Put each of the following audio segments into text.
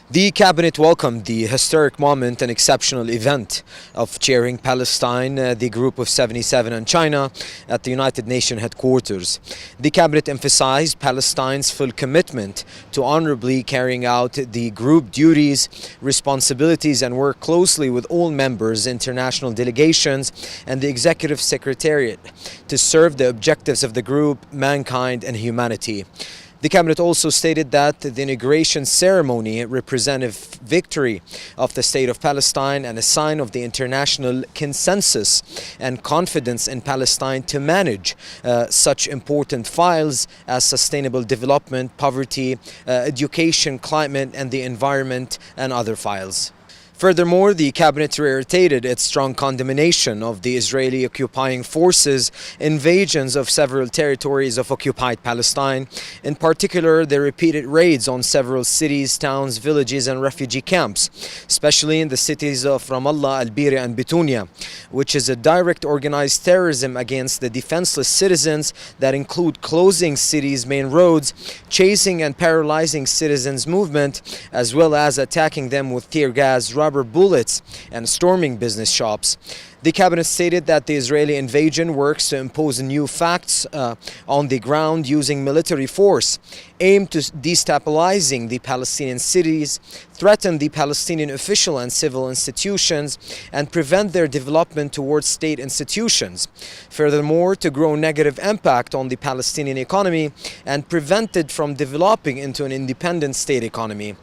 The cabinet welcomed the historic moment and exceptional event of chairing Palestine, the Group of 77 and China at the United Nations headquarters. The cabinet emphasized Palestine's full commitment to honorably carrying out the group duties, responsibilities, and work closely with all members, international delegations, and the executive secretariat to serve the objectives of the group, mankind, and humanity. The cabinet also stated that the inauguration ceremony represented victory of the state of Palestine and a sign of the international consensus and confidence in Palestine to manage such important files as sustainable development, poverty, education, climate, and the environment, and other files. Furthermore, the cabinet reiterated its strong condemnation of the Israeli occupying forces' invasions of several territories of occupied Palestine, in particular the repeated raids on several cities, towns, villages, and refugee camps, especially in the cities of Ramallah, Al-Bira, and Bitunia, which is a direct organized terrorism against the defenseless citizens that include closing cities' main roads, chasing and paralyzing citizens' movement, as well as attacking them with tear gas, rubber bullets, and storming business shops. The cabinet stated that the Israeli invasion works to impose new facts on the ground using military force, aimed to destabilizing the Palestinian cities, threaten the Palestinian official and civil institutions, and prevent their development towards state institutions. Furthermore, to grow negative impact on the Palestinian economy and prevent it from developing into an independent state economy.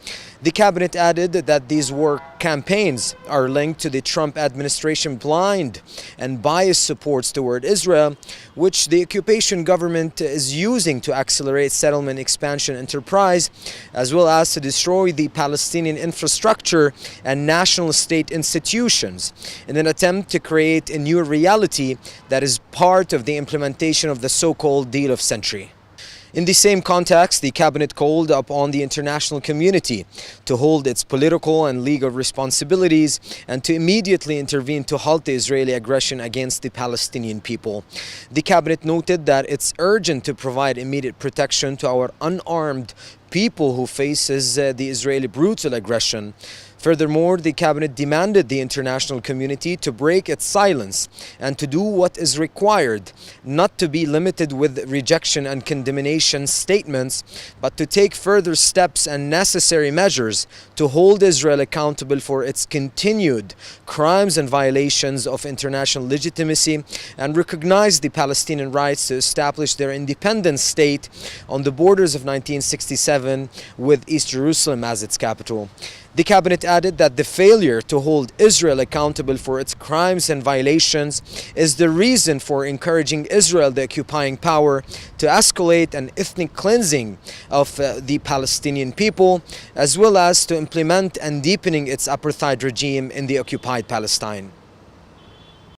The cabinet added that these war campaigns are linked to the Trump administration blind and biased supports toward Israel, which the occupation government is using to accelerate settlement expansion enterprise, as well as to destroy the Palestinian infrastructure and national state institutions in an attempt to create a new reality that is part of the implementation of the so-called deal of century. In the same context, the cabinet called upon the international community to hold its political and legal responsibilities and to immediately intervene to halt the Israeli aggression against the Palestinian people. The cabinet noted that it's urgent to provide immediate protection to our unarmed people who faces the Israeli brutal aggression. Furthermore, the cabinet demanded the international community to break its silence and to do what is required, not to be limited with rejection and condemnation statements, but to take further steps and necessary measures to hold Israel accountable for its continued crimes and violations of international legitimacy and recognize the Palestinian rights to establish their independent state on the borders of 1967 with East Jerusalem as its capital. The cabinet added that the failure to hold Israel accountable for its crimes and violations is the reason for encouraging Israel, the occupying power, to escalate an ethnic cleansing of the Palestinian people, as well as to implement and deepening its apartheid regime in the occupied Palestine.